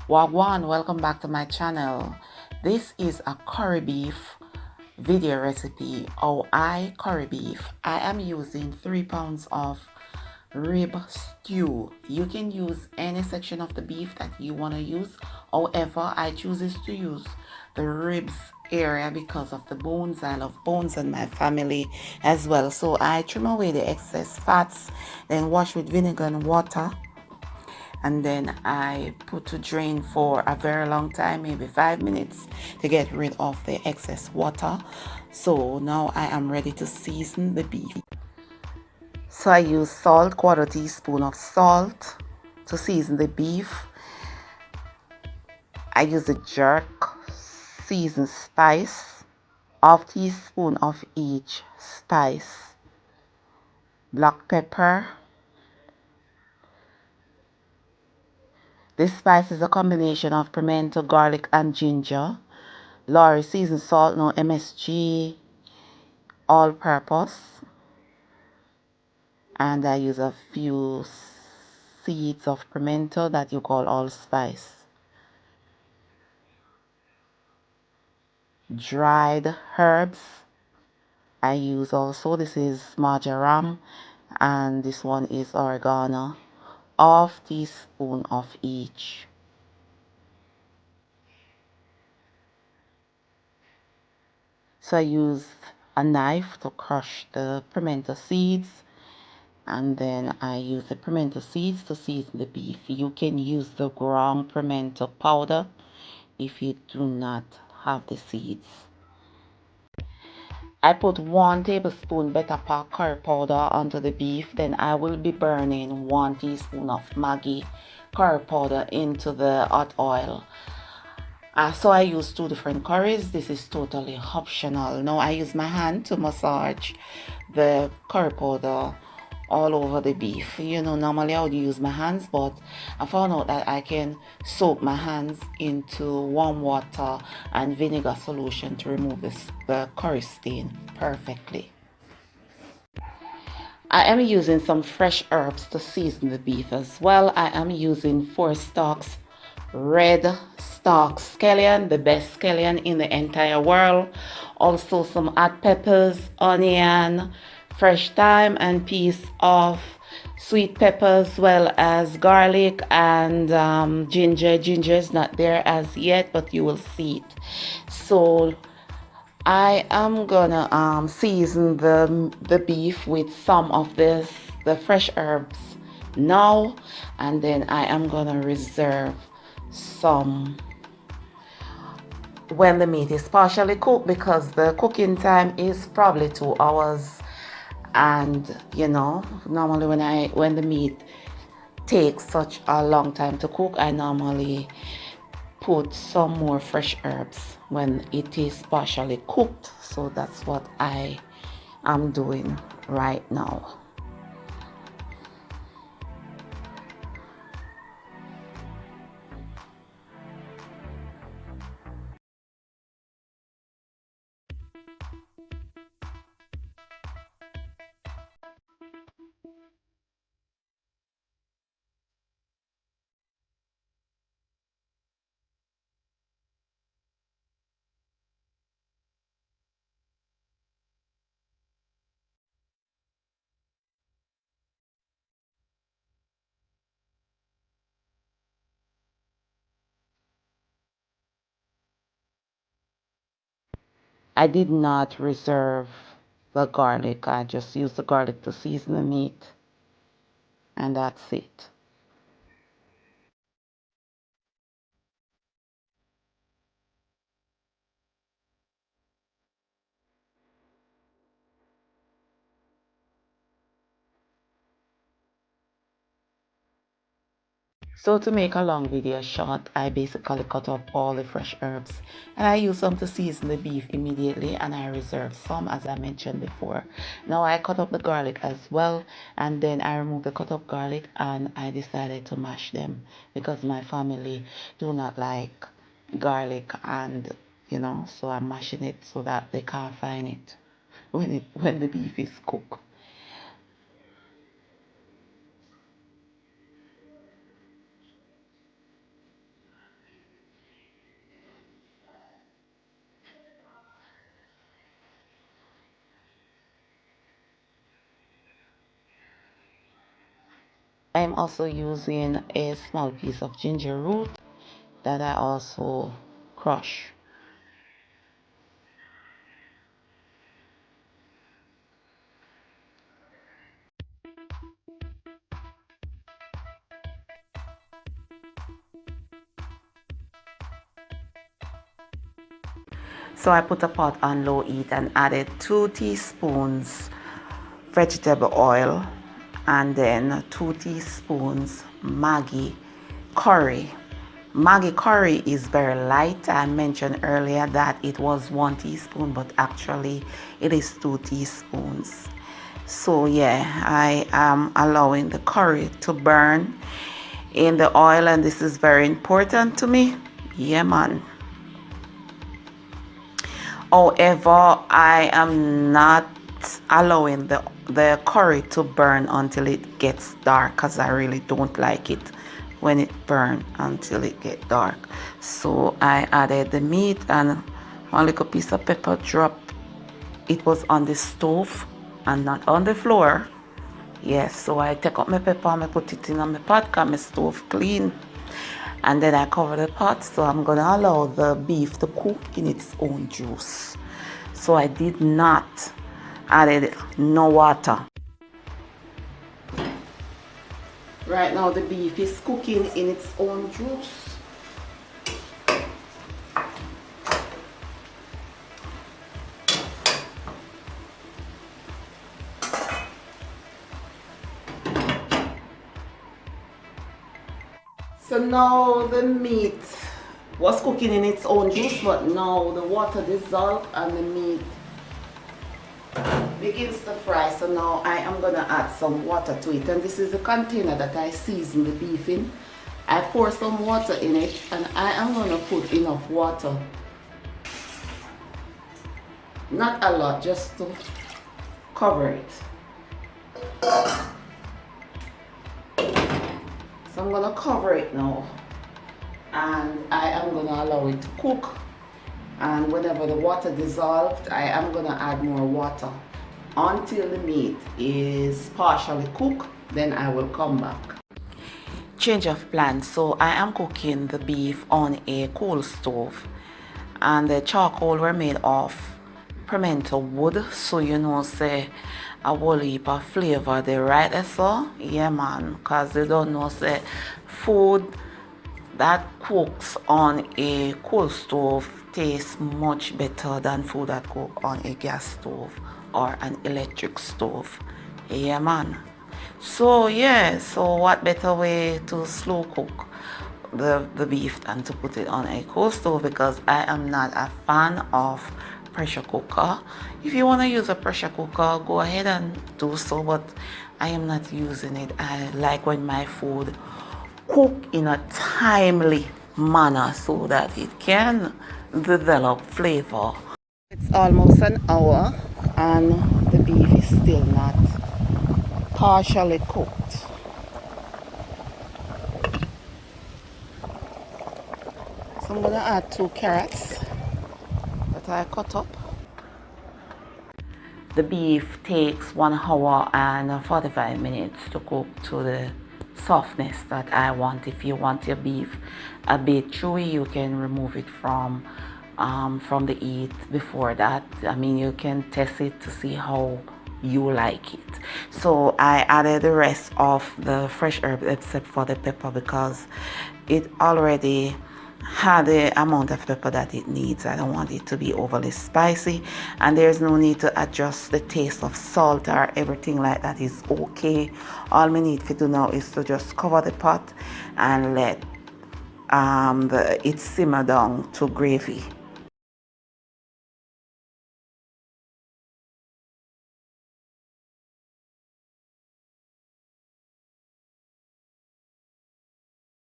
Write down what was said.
Wagwan, welcome back to my channel. This is a curry beef video recipe. Curry beef. I am using 3 pounds of rib stew. You can use any section of the beef that you want to use. However, I choose to use the ribs area because of the bones. I love bones and my family as well. So I trim away the excess fats, then wash with vinegar and water, and then I put to drain for a very long time, maybe 5 minutes, to get rid of the excess water. So now I am ready to season the beef. So I use salt, quarter teaspoon of salt to season the beef. I use a jerk seasoned spice, half teaspoon of each spice, black pepper. This spice is a combination of pimento, garlic, and ginger. Lorry seasoned salt, no MSG, all purpose. And I use a few seeds of pimento that you call allspice. Dried herbs I use also. This is marjoram and this one is oregano. Half teaspoon of each. So I use a knife to crush the pimento seeds, and then I use the pimento seeds to season the beef. You can use the ground pimento powder if you do not have the seeds. I put 1 tablespoon better part curry powder onto the beef. Then I will be burning 1 teaspoon of Maggi curry powder into the hot oil. So I use 2 different curries. This is totally optional. Now I use my hand to massage the curry powder all over the beef. Normally I would use my hands, but I found out that I can soak my hands into warm water and vinegar solution to remove the curry stain perfectly. I am using some fresh herbs to season the beef as well. I am using 4 stalks red stalk scallion, the best scallion in the entire world. Also some hot peppers, onion, fresh thyme, and piece of sweet pepper, as well as garlic and ginger. Ginger is not there as yet, but you will see it. So I am gonna season the beef with some of the fresh herbs now, and then I am gonna reserve some when the meat is partially cooked, because the cooking time is probably 2 hours. And normally when the meat takes such a long time to cook, I normally put some more fresh herbs when it is partially cooked. So that's what I am doing right now. I did not reserve the garlic. I just used the garlic to season the meat, and that's it. So to make a long video short, I basically cut up all the fresh herbs and I use some to season the beef immediately, and I reserve some, as I mentioned before. Now I cut up the garlic as well, and then I removed the cut up garlic and I decided to mash them because my family do not like garlic, and so I'm mashing it so that they can't find it when the beef is cooked. I'm also using a small piece of ginger root that I also crush. So I put a pot on low heat and added 2 teaspoons vegetable oil and then 2 teaspoons Maggi curry. Maggi curry is very light. I mentioned earlier that it was 1 teaspoon, but actually it is 2 teaspoons. So yeah, I am allowing the curry to burn in the oil, and this is very important to me. Yeah, man. However, I am not allowing the curry to burn until it gets dark, because I really don't like it when it burns until it gets dark. So I added the meat and one little piece of pepper drop. It was on the stove and not on the floor. Yes, so I take up my pepper and I put it in on my pot because my stove clean. And then I cover the pot, so I'm gonna allow the beef to cook in its own juice. So I did not add no water. Right now the beef is cooking in its own juice. So now the meat was cooking in its own juice, but now the water dissolved and the meat begins to fry. So now I am gonna add some water to it, and this is the container that I season the beef in. I pour some water in it and I am gonna put enough water. Not a lot, just to cover it. So I'm gonna cover it now and I am gonna allow it to cook, and whenever the water dissolved I am gonna add more water until the meat is partially cooked. Then I will come back. Change of plan. So I am cooking the beef on a coal stove, and the charcoal were made of pimento wood, so you know say a whole heap of flavor they right there. So yeah man, because they don't know say food that cooks on a coal stove tastes much better than food that cook on a gas stove or an electric stove. Yeah man. So yeah, so what better way to slow cook the beef than to put it on a coal stove, because I am not a fan of pressure cooker. If you want to use a pressure cooker, go ahead and do so, but I am not using it. I like when my food cook in a timely manner so that it can develop flavor. It's almost an hour and the beef is still not partially cooked. So I'm gonna add 2 carrots that I cut up. The beef takes 1 hour and 45 minutes to cook to the softness that I want. If you want your beef a bit chewy, you can remove it from the heat before that. I mean, you can test it to see how you like it. So I added the rest of the fresh herb except for the pepper, because it already had the amount of pepper that it needs. I don't want it to be overly spicy, and there's no need to adjust the taste of salt or everything like that. Is okay. All we need to do now is to just cover the pot and let it simmer down to gravy.